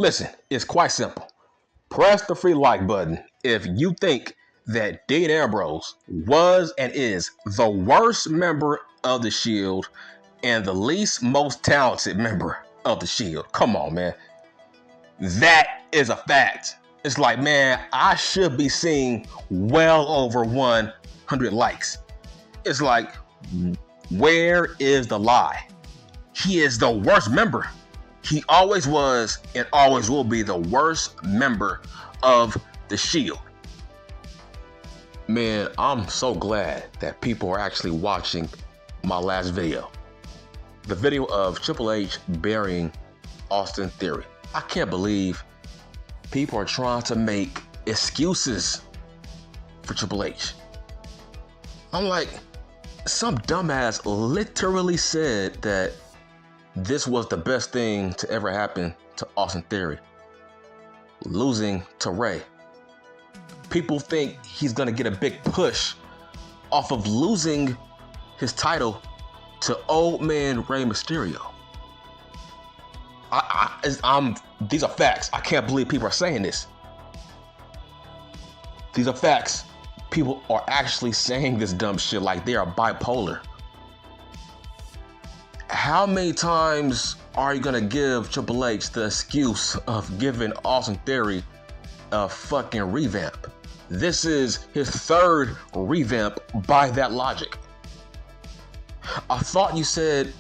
Listen, it's quite simple. Press the free like button if you think that Dean Ambrose was and is the worst member of the Shield and the least most talented member of the Shield. Come on, man. That is a fact. It's like, man, I should be seeing well over 100 likes. It's like, where is the lie? He is the worst member. He always was and always will be the worst member of the Shield. Man, I'm so glad that people are actually watching my last video. The video of Triple H burying Austin Theory. I can't believe people are trying to make excuses for Triple H. I'm like, some dumbass literally said that this was the best thing to ever happen to Austin Theory. Losing to Ray. People think he's gonna get a big push off of losing his title to old man Rey Mysterio. These are facts. I can't believe people are saying this. These are facts. People are actually saying this dumb shit like they are bipolar. How many times are you gonna give Triple H the excuse of giving Austin Theory a fucking revamp? This is his third revamp by that logic. I thought you said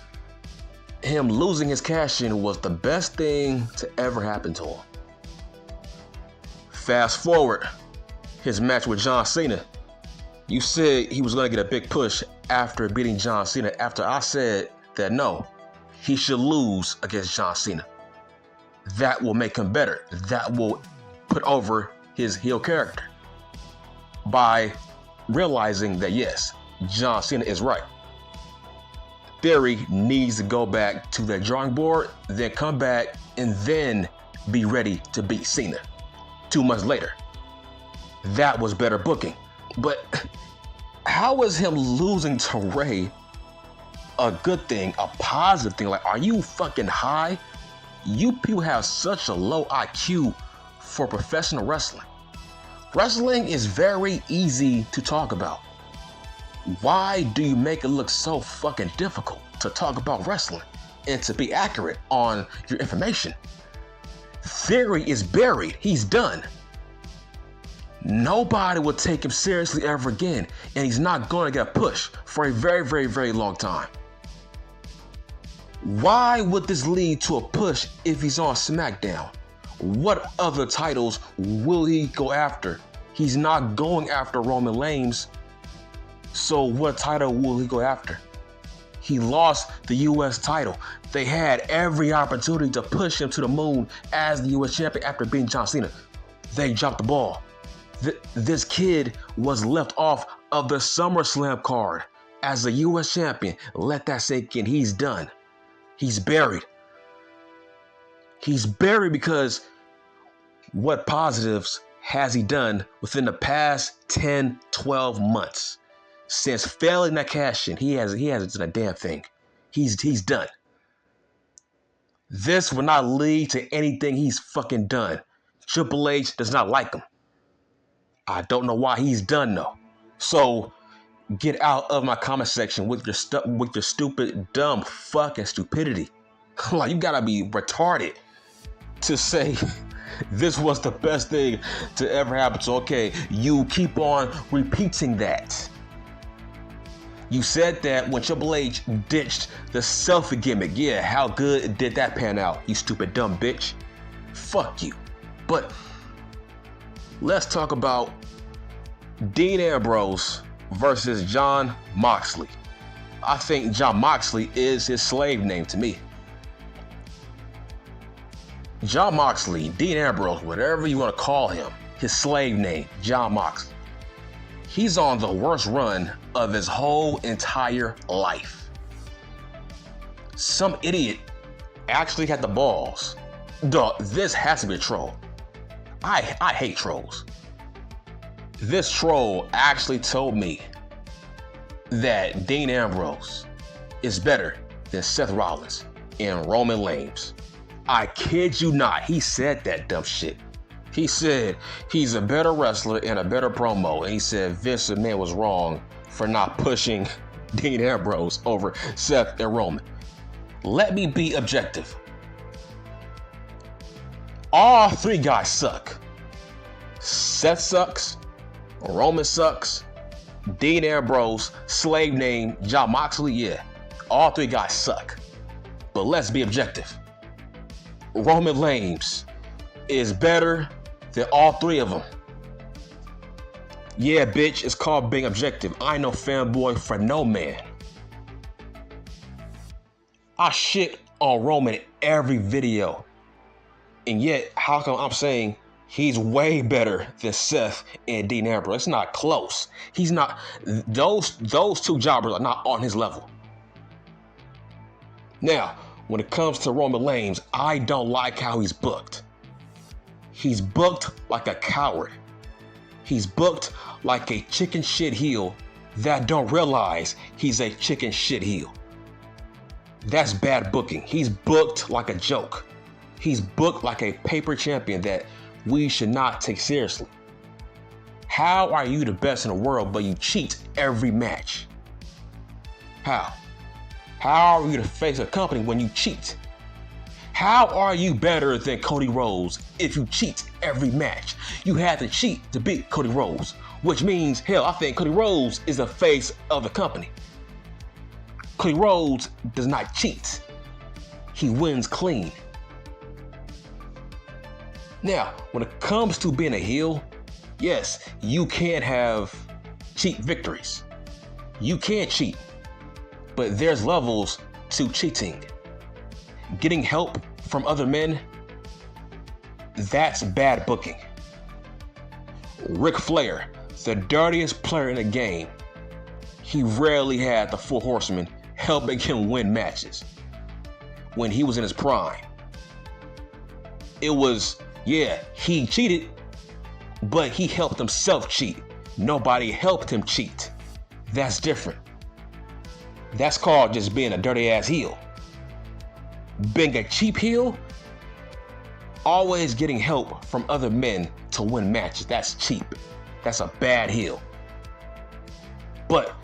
him losing his cash-in was the best thing to ever happen to him. Fast forward, his match with John Cena. You said he was gonna get a big push after beating John Cena, after I said that no, he should lose against John Cena. That will make him better. That will put over his heel character by realizing that yes, John Cena is right. Theory needs to go back to the drawing board, then come back and then be ready to beat Cena 2 months later. That was better booking. But how was him losing to Ray a good thing, a positive thing? Like, are you fucking high? You people have such a low IQ for professional wrestling. Wrestling is very easy to talk about. Why do you make it look so fucking difficult to talk about wrestling and to be accurate on your information? Theory is buried. He's done. Nobody will take him seriously ever again, and he's not going to get pushed for a very, very, very long time. Why would this lead to a push if he's on SmackDown? What other titles will he go after? He's not going after Roman Reigns, so what title will he go after? He lost the US title. They had every opportunity to push him to the moon as the US champion after beating John Cena. They dropped the ball. This kid was left off of the SummerSlam card as the US champion. Let that sink in. He's done. He's buried. He's buried because what positives has he done within the past 10, 12 months? Since failing that cash in, he hasn't done a damn thing. He's done. This will not lead to anything he's fucking done. Triple H does not like him. I don't know why he's done though. So get out of my comment section with your stupid, dumb fucking stupidity. Like, you gotta be retarded to say this was the best thing to ever happen. So okay, you keep on repeating that. You said that when Triple H ditched the selfie gimmick. Yeah, how good did that pan out, you stupid dumb bitch? Fuck you. But let's talk about Dean Ambrose versus Jon Moxley. I think Jon Moxley is his slave name to me. Jon Moxley, Dean Ambrose, whatever you want to call him, his slave name, Jon Moxley. He's on the worst run of his whole entire life. Some idiot actually had the balls. Duh, this has to be a troll. I hate trolls. This troll actually told me that Dean Ambrose is better than Seth Rollins and Roman Reigns. I kid you not, he said that dumb shit. He said he's a better wrestler and a better promo. And he said Vince McMahon was wrong for not pushing Dean Ambrose over Seth and Roman. Let me be objective. All three guys suck. Seth sucks. Roman sucks. Dean Ambrose, slave name Jon Moxley, yeah. All three guys suck. But let's be objective. Roman Reigns is better than all three of them. Yeah, bitch, it's called being objective. I ain't no fanboy for no man. I shit on Roman in every video. And yet, how come I'm saying he's way better than Seth and Dean Ambrose? It's not close. He's not. Those two jobbers are not on his level. Now, when it comes to Roman Reigns, I don't like how he's booked. He's booked like a coward. He's booked like a chicken shit heel that don't realize he's a chicken shit heel. That's bad booking. He's booked like a joke. He's booked like a paper champion that we should not take seriously. How are you the best in the world, but you cheat every match? How? How are you the face of the company when you cheat? How are you better than Cody Rhodes if you cheat every match? You had to cheat to beat Cody Rhodes, which means, hell, I think Cody Rhodes is the face of the company. Cody Rhodes does not cheat. He wins clean. Now, when it comes to being a heel, yes, you can have cheat victories. You can cheat, but there's levels to cheating. Getting help from other men, that's bad booking. Ric Flair, the dirtiest player in the game, he rarely had the Four Horsemen helping him win matches when he was in his prime. It was, yeah, he cheated, but he helped himself cheat. Nobody helped him cheat. That's different. That's called just being a dirty ass heel. Being a cheap heel, always getting help from other men to win matches. That's cheap. That's a bad heel. But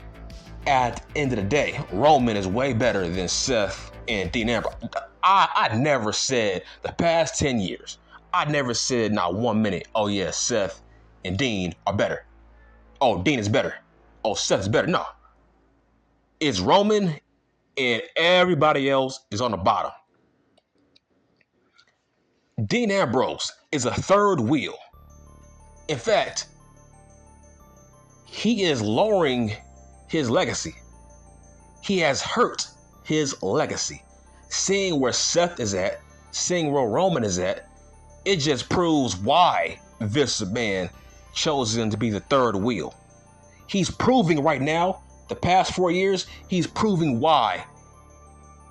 at the end of the day, Roman is way better than Seth and Dean Ambrose. I never said, the past 10 years, I never said not 1 minute, oh yeah, Seth and Dean are better. Oh, Dean is better. Oh, Seth is better. No. It's Roman and everybody else is on the bottom. Dean Ambrose is a third wheel. In fact, he is lowering his legacy. He has hurt his legacy. Seeing where Seth is at, seeing where Roman is at, it just proves why Vince McMahon chose him to be the third wheel. He's proving right now, the past 4 years, he's proving why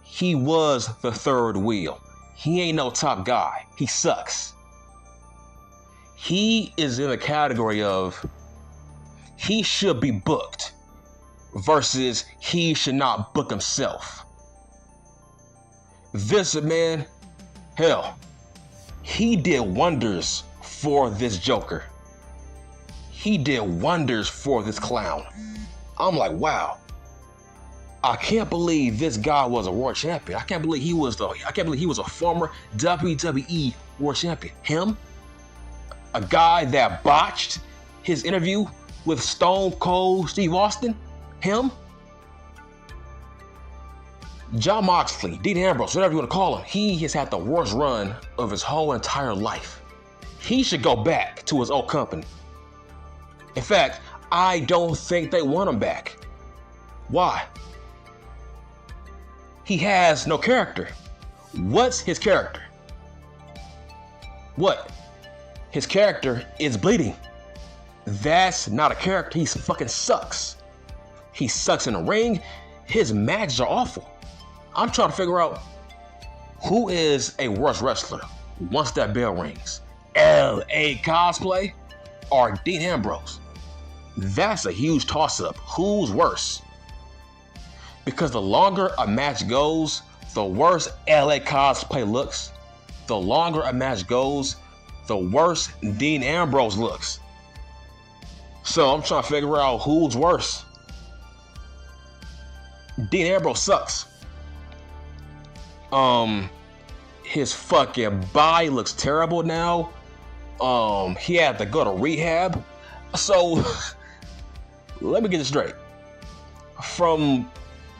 he was the third wheel. He ain't no top guy. He sucks. He is in a category of he should be booked versus he should not book himself. Vince McMahon, hell, he did wonders for this Joker. He did wonders for this clown. I'm like, wow. I can't believe this guy was a world champion. I can't believe he was a former WWE world champion. Him, a guy that botched his interview with Stone Cold Steve Austin. Him, Jon Moxley, Dean Ambrose, whatever you want to call him. He has had the worst run of his whole entire life. He should go back to his old company. In fact, I don't think they want him back. Why? He has no character. What's his character? What? His character is bleeding. That's not a character. He fucking sucks. He sucks in the ring. His matches are awful. I'm trying to figure out who is a worse wrestler once that bell rings. LA Cosplay or Dean Ambrose? That's a huge toss-up. Who's worse? Because the longer a match goes, the worse LA Cosplay looks. the longer a match goes, the worse Dean Ambrose looks. So I'm trying to figure out who's worse. Dean Ambrose sucks. His fucking body looks terrible now. He had to go to rehab. So let me get this straight.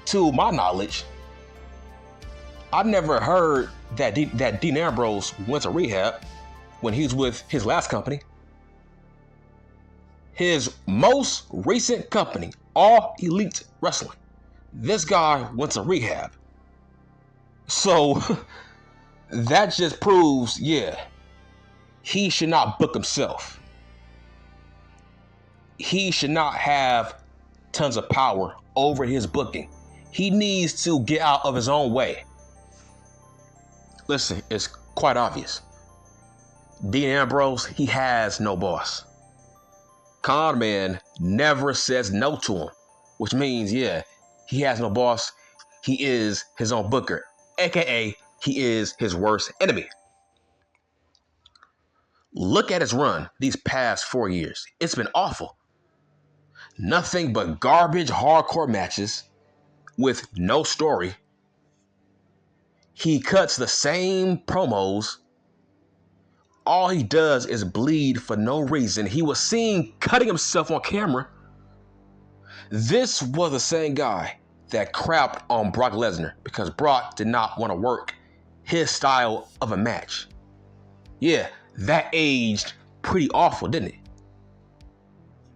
To my knowledge, I've never heard that Dean Ambrose went to rehab when he was with his last company. His most recent company, All Elite Wrestling. This guy went to rehab. So that just proves, he should not book himself. He should not have tons of power over his booking. He needs to get out of his own way. Listen, it's quite obvious. Dean Ambrose, he has no boss. Con Man never says no to him, which means, he has no boss. He is his own booker, aka he is his worst enemy. Look at his run these past 4 years. It's been awful. Nothing but garbage hardcore matches with no story. He cuts the same promos. All he does is bleed for no reason. He was seen cutting himself on camera. This was the same guy that crapped on Brock Lesnar because Brock did not want to work his style of a match. Yeah, that aged pretty awful, didn't it?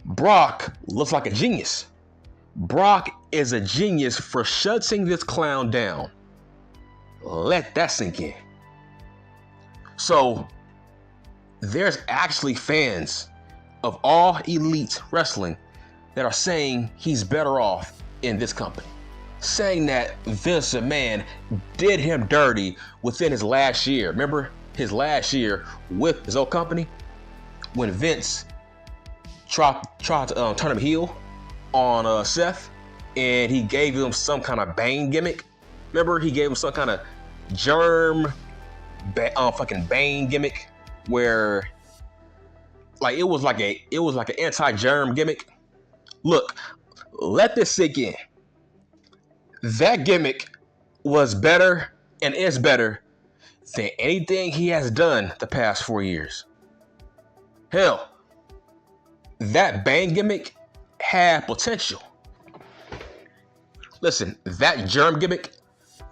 Brock looks like a genius. Brock is a genius for shutting this clown down. Let that sink in. So, there's actually fans of All Elite Wrestling that are saying he's better off in this company. Saying that Vince McMahon did him dirty within his last year. Remember his last year with his old company? When Vince tried to turn him heel on Seth, and he gave him some kind of Bane gimmick. Remember, he gave him some kind of fucking Bane gimmick where, like, it was like an anti-germ gimmick. Look, let this sink in. That gimmick was better and is better than anything he has done the past 4 years. Hell, that Bane gimmick had potential. Listen, that germ gimmick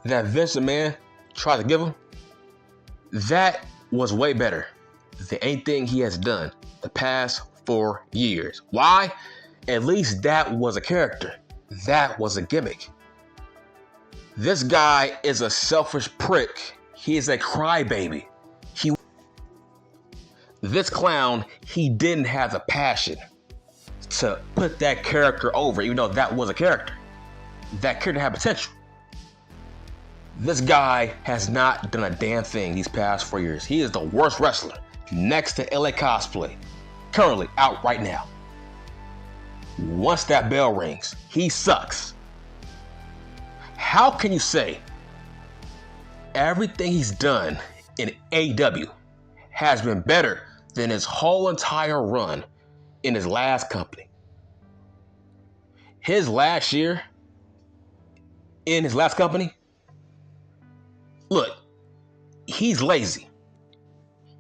that Vince McMahon tried to give him, that was way better than anything he has done the past 4 years. Why? At least that was a character. That was a gimmick. This guy is a selfish prick. He is a crybaby. This clown, he didn't have the passion to put that character over, even though that was a character. That character had potential. This guy has not done a damn thing these past 4 years. He is the worst wrestler next to LA Cosplay, currently out right now. Once that bell rings, he sucks. How can you say everything he's done in AEW has been better than his whole entire run in his last company? His last year in his last company, look, he's lazy.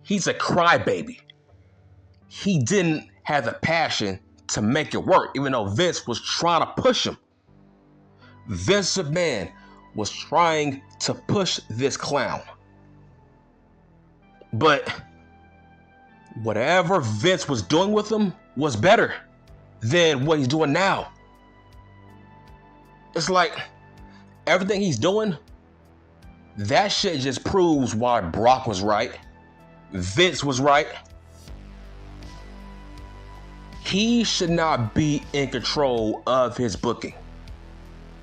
He's a crybaby. He didn't have the passion to make it work, even though Vince was trying to push him. Vince McMahon was trying to push this clown. But whatever Vince was doing with him was better than what he's doing now. It's like everything he's doing, that shit just proves why Brock was right. Vince was right. He should not be in control of his booking.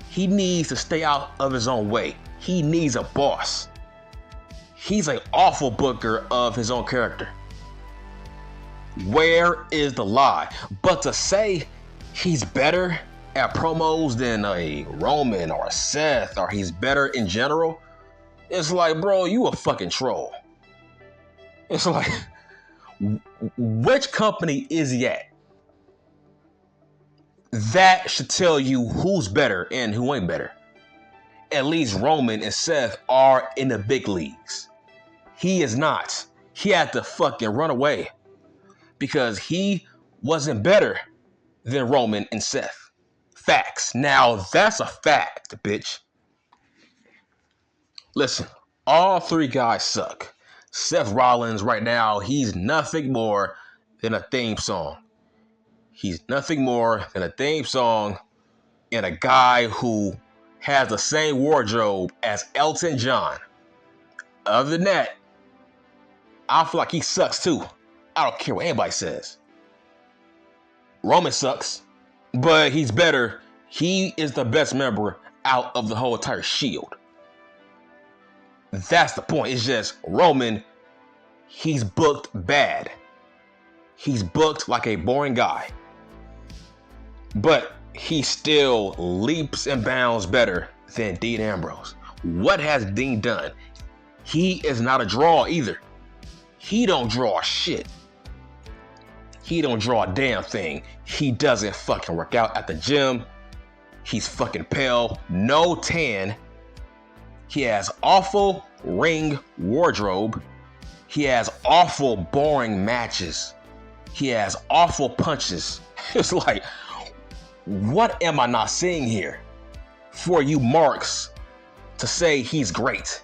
He needs to stay out of his own way. He needs a boss. He's an awful booker of his own character. Where is the lie? But to say he's better at promos than a Roman or a Seth, or he's better in general, it's like, bro, you a fucking troll. It's like, which company is he at? That should tell you who's better and who ain't better. At least Roman and Seth are in the big leagues. He is not. He had to fucking run away because he wasn't better than Roman and Seth. Facts. Now that's a fact, bitch. Listen, all three guys suck. Seth Rollins right now, he's nothing more than a theme song. He's nothing more than a theme song and a guy who has the same wardrobe as Elton John. Other than that, I feel like he sucks too. I don't care what anybody says. Roman sucks, but he's better. He is the best member out of the whole entire Shield. That's the point. It's just Roman, he's booked bad. He's booked like a boring guy. But he still leaps and bounds better than Dean Ambrose. What has Dean done? He is not a draw either. He don't draw shit. He don't draw a damn thing. He doesn't fucking work out at the gym. He's fucking pale, no tan. He has awful ring wardrobe. He has awful boring matches. He has awful punches. It's like, what am I not seeing here for you marks to say he's great?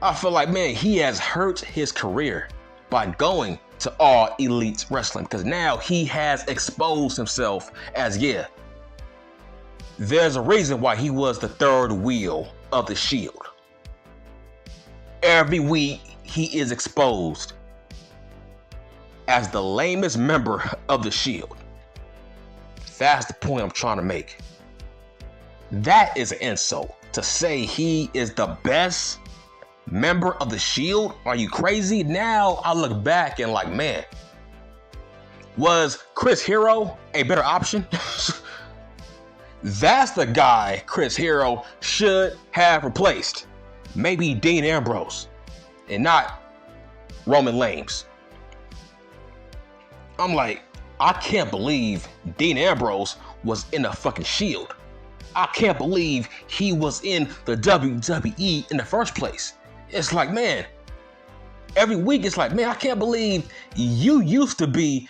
I feel like, man, he has hurt his career by going to All Elite Wrestling because now he has exposed himself as, yeah, there's a reason why he was the third wheel of the Shield. Every week, he is exposed as the lamest member of the Shield. That's the point I'm trying to make. That is an insult. To say he is the best member of the Shield? Are you crazy? Now I look back and like, man, was Chris Hero a better option? That's the guy Chris Hero should have replaced. Maybe Dean Ambrose and not Roman Reigns. I'm like, I can't believe Dean Ambrose was in the fucking Shield. I can't believe he was in the WWE in the first place. It's like, man, every week it's like, man, I can't believe you used to be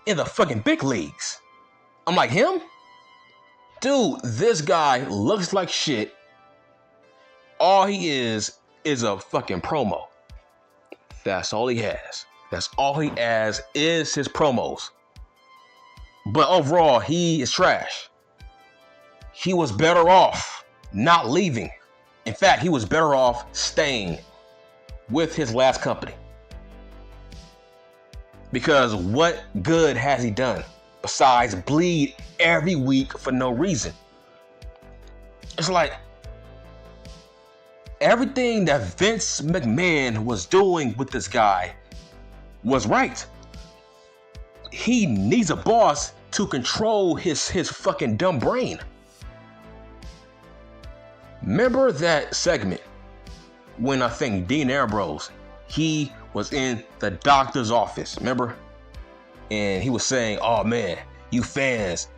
in the fucking big leagues. I'm like, him? Dude, this guy looks like shit. All he is a fucking promo. That's all he has. That's all he has is his promos. But overall, he is trash. He was better off not leaving. In fact, he was better off staying with his last company. Because what good has he done besides bleed every week for no reason? It's like everything that Vince McMahon was doing with this guy was right. He needs a boss to control his fucking dumb brain. Remember that segment when I think Dean Ambrose, he was in the doctor's office, remember? And he was saying, oh man, you fans,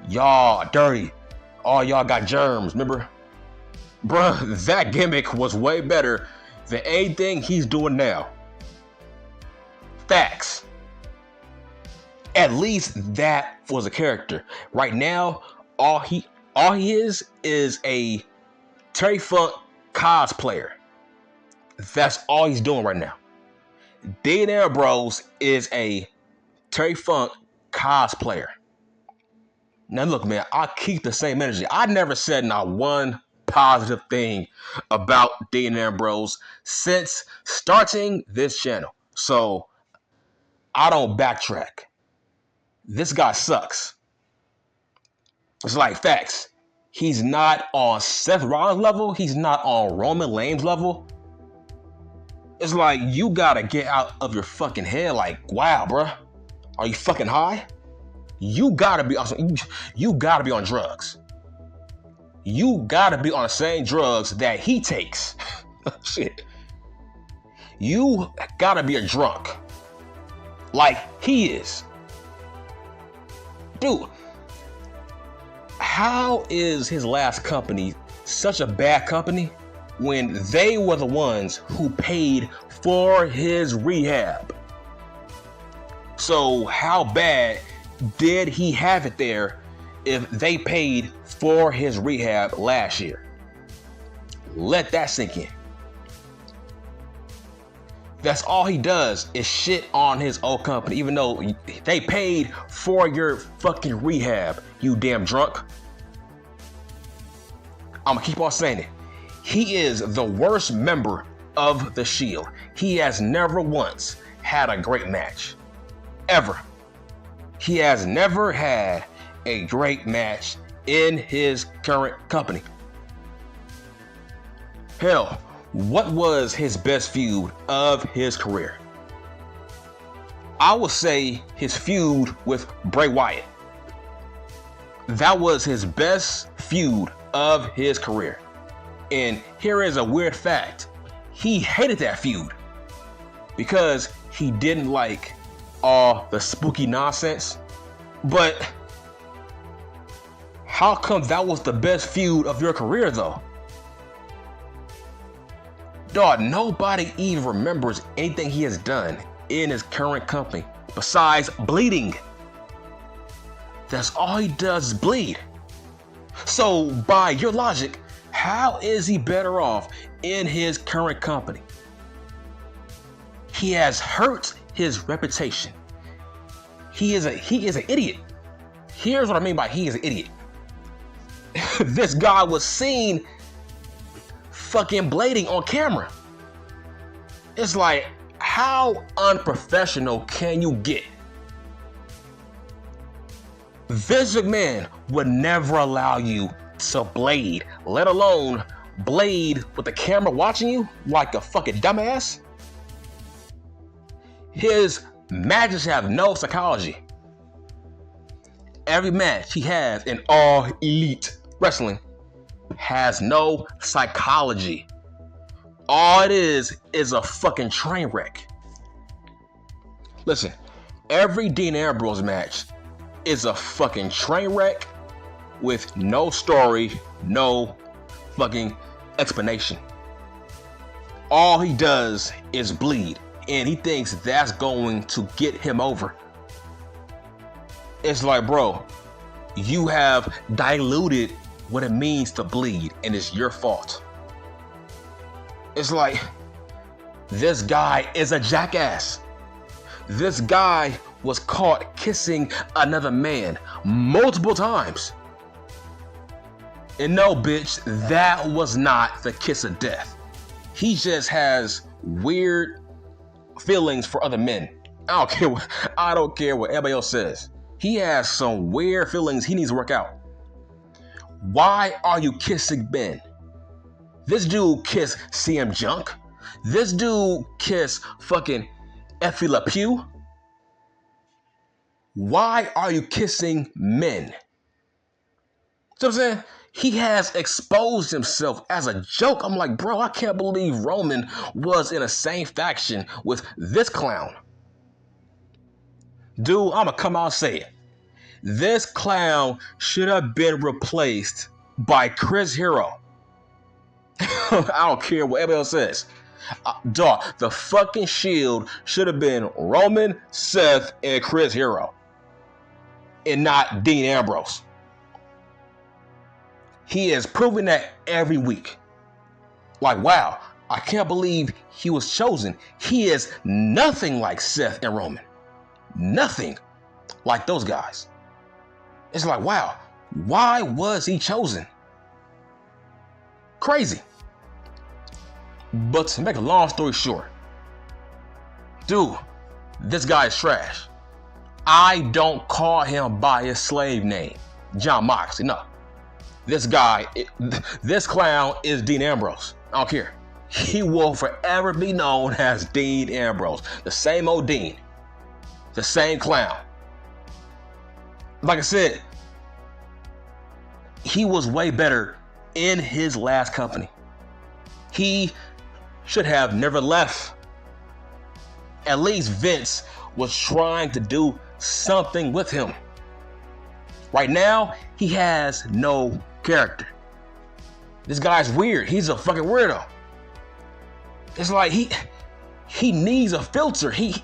y'all are dirty. All y'all got germs, remember? Bruh, that gimmick was way better than anything he's doing now. Facts. At least that was a character. Right now, all he is a Terry Funk cosplayer. That's all he's doing right now. Dean Ambrose is a Terry Funk cosplayer. Now look, man, I keep the same energy. I never said not one positive thing about Dean Ambrose since starting this channel. So I don't backtrack. This guy sucks. It's like facts. He's not on Seth Rollins level. He's not on Roman Reigns level. It's like you gotta get out of your fucking head. Like, wow, bruh, are you fucking high? You gotta be on. You gotta be on drugs. You gotta be on the same drugs that he takes. Shit. You gotta be a drunk. Like he is. Dude, how is his last company such a bad company when they were the ones who paid for his rehab? So how bad did he have it there if they paid for his rehab last year? Let that sink in. That's all he does is shit on his old company, even though they paid for your fucking rehab, you damn drunk. I'm gonna keep on saying it. He is the worst member of the Shield. He has never once had a great match. Ever. He has never had a great match in his current company. Hell, what was his best feud of his career? I would say his feud with Bray Wyatt. That was his best feud of his career. And here is a weird fact. He hated that feud because he didn't like all the spooky nonsense. But how come that was the best feud of your career though? Dog, nobody even remembers anything he has done in his current company besides bleeding. That's all he does is bleed. So by your logic, how is he better off in his current company? He has hurt his reputation. He is an idiot. Here's what I mean by he is an idiot. This guy was seen fucking blading on camera. It's like, how unprofessional can you get? Vince McMahon would never allow you to blade, let alone blade with the camera watching you like a fucking dumbass. His matches have no psychology. Every match he has in All Elite Wrestling has no psychology. All it is a fucking train wreck. Listen, every Dean Ambrose match is a fucking train wreck with no story, no fucking explanation. All he does is bleed, and he thinks that's going to get him over. It's like, bro, you have diluted what it means to bleed, and it's your fault. It's like, this guy is a jackass. This guy was caught kissing another man multiple times. And no, bitch, that was not the kiss of death. He just has weird feelings for other men. I don't care what everybody else says. He has some weird feelings he needs to work out. Why are you kissing Ben? This dude kissed CM Junk. This dude kissed fucking Effie LePew. Why are you kissing men? See what I'm saying? He has exposed himself as a joke. I'm like, bro, I can't believe Roman was in the same faction with this clown. Dude, I'm gonna come out and say it. This clown should have been replaced by Chris Hero. I don't care what everybody else says. Dog, the fucking Shield should have been Roman, Seth, and Chris Hero. And not Dean Ambrose. He is proving that every week. Like, wow, I can't believe he was chosen. He is nothing like Seth and Roman. Nothing like those guys. It's like, wow, why was he chosen? Crazy. But to make a long story short, dude, this guy is trash. I don't call him by his slave name, Jon Moxley. No. This guy, this clown is Dean Ambrose. I don't care. He will forever be known as Dean Ambrose. The same old Dean. The same clown. Like I said, he was way better in his last company. He should have never left at least Vince was trying to do something with him. Right now, he has no character. This guy's weird. He's a fucking weirdo. It's like he needs a filter. He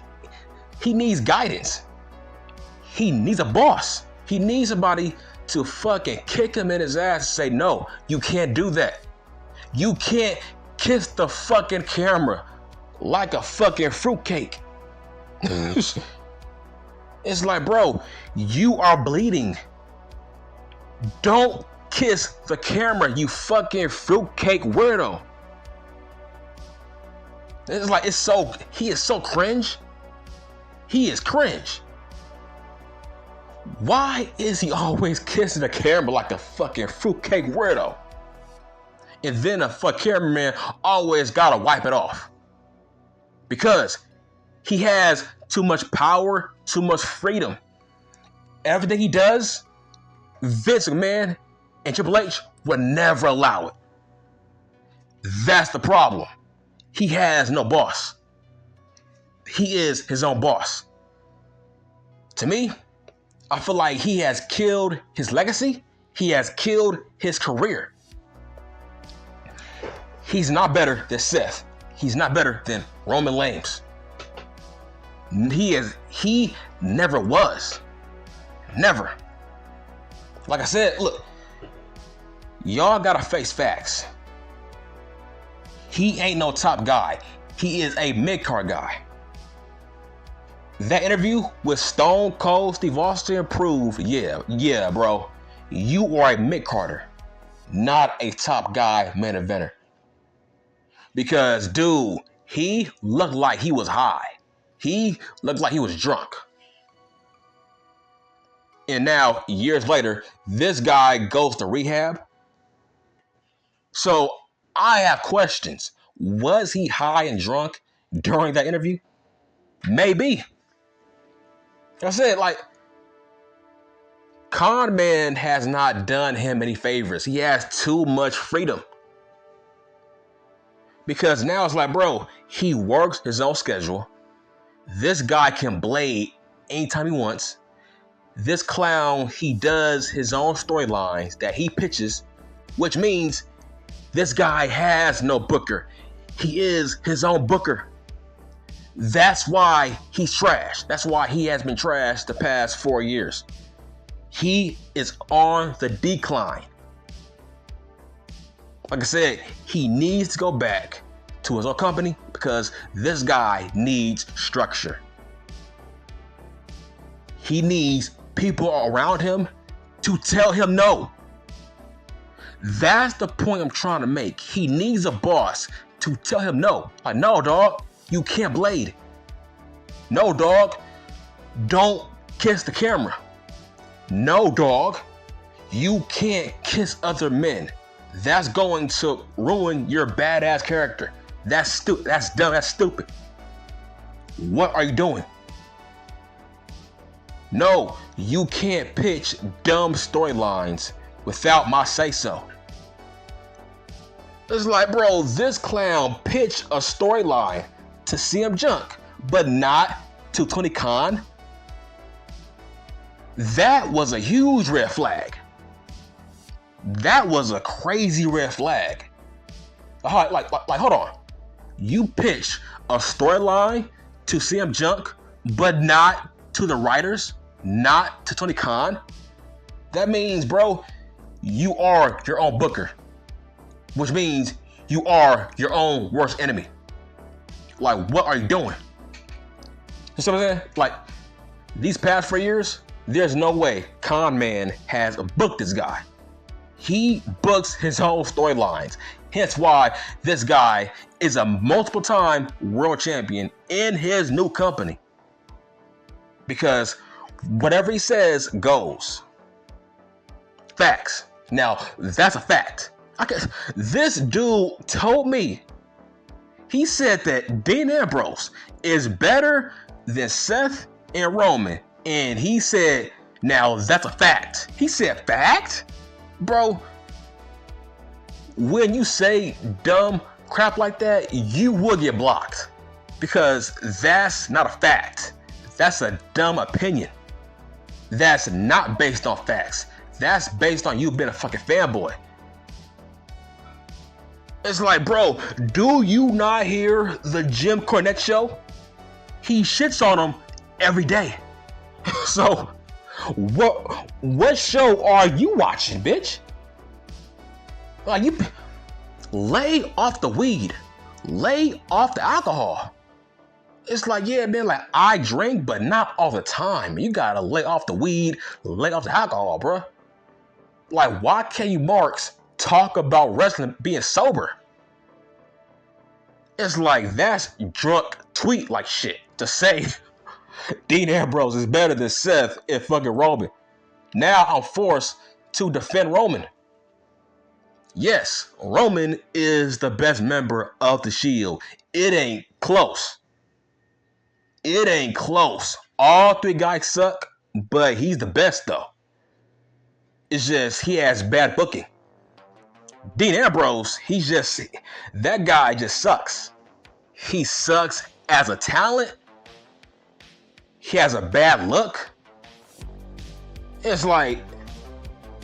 needs guidance. He needs a boss. He needs somebody to fucking kick him in his ass and say, no, you can't do that. You can't kiss the fucking camera like a fucking fruitcake. It's like, bro, you are bleeding. Don't kiss the camera, you fucking fruitcake weirdo. It's like, he is so cringe. He is cringe. Why is he always kissing the camera like a fucking fruitcake weirdo? And then a fuck cameraman always gotta wipe it off. Because he has too much power, too much freedom. Everything he does, Vince McMahon and Triple H would never allow it. That's the problem. He has no boss. He is his own boss. To me, I feel like he has killed his legacy. He has killed his career. He's not better than Seth. He's not better than Roman Reigns. He never was. Never. Like I said, look, y'all gotta face facts. He ain't no top guy. He is a mid-card guy. That interview with Stone Cold Steve Austin proved, yeah, bro, you are a mid-carder, not a top guy main eventer. Because, dude, he looked like he was high. He looked like he was drunk. And now, years later, this guy goes to rehab. So, I have questions. Was he high and drunk during that interview? Maybe. Like I said, like, Con Man has not done him any favors. He has too much freedom. Because now it's like, bro, he works his own schedule. This guy can blade anytime he wants. This clown, he does his own storylines that he pitches, which means this guy has no booker. He is his own booker. That's why he's trash. That's why he has been trashed the past 4 years. He is on the decline. Like I said, he needs to go back to his own company because this guy needs structure. He needs people around him to tell him no. That's the point I'm trying to make. He needs a boss to tell him no. Like, no, dog, you can't blade. No, dog, don't kiss the camera. No, dog, you can't kiss other men. That's going to ruin your badass character. That's stupid. That's dumb. That's stupid. What are you doing? No, you can't pitch dumb storylines without my say-so. It's like, bro, this clown pitched a storyline to CM Punk, but not to Tony Khan. That was a huge red flag. That was a crazy red flag. Like, hold on. You pitch a storyline to CM Punk, but not to the writers, not to Tony Khan. That means, bro, you are your own booker, which means you are your own worst enemy. Like, what are you doing? You see what I'm saying? Like, these past 4 years, there's no way Con Man has booked this guy. He books his own storylines. Hence why this guy is a multiple-time world champion in his new company. Because whatever he says goes. Facts. Now, that's a fact. This dude told me, he said that Dean Ambrose is better than Seth and Roman. And he said, now that's a fact. He said, fact? Bro, when you say dumb crap like that, you will get blocked. Because that's not a fact. That's a dumb opinion. That's not based on facts. That's based on you being a fucking fanboy. It's like, bro, do you not hear the Jim Cornette show? He shits on him every day. So, what show are you watching, bitch? Like, you lay off the weed, lay off the alcohol. It's like, yeah, man, like I drink, but not all the time. You gotta lay off the weed, lay off the alcohol, bro. Like, why can't you Marks talk about wrestling being sober? It's like that's drunk tweet like shit to say Dean Ambrose is better than Seth and fucking Roman. Now I'm forced to defend Roman. Yes, Roman is the best member of the Shield. It ain't close. It ain't close. All three guys suck, but he's the best though. It's just he has bad booking. Dean Ambrose, that guy just sucks. He sucks as a talent. He has a bad look. It's like,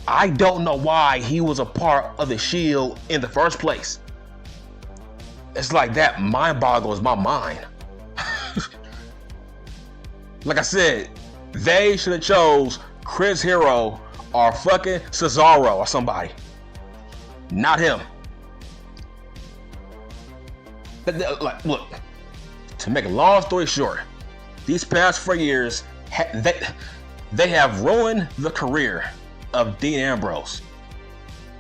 I don't know why he was a part of the Shield in the first place. It's like that mind boggles my mind. Like I said, they should have chose Chris Hero or fucking Cesaro or somebody. Not him. Like, look, to make a long story short, these past 4 years, they have ruined the career of Dean Ambrose.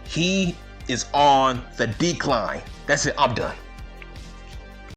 He is on the decline. That's it, I'm done.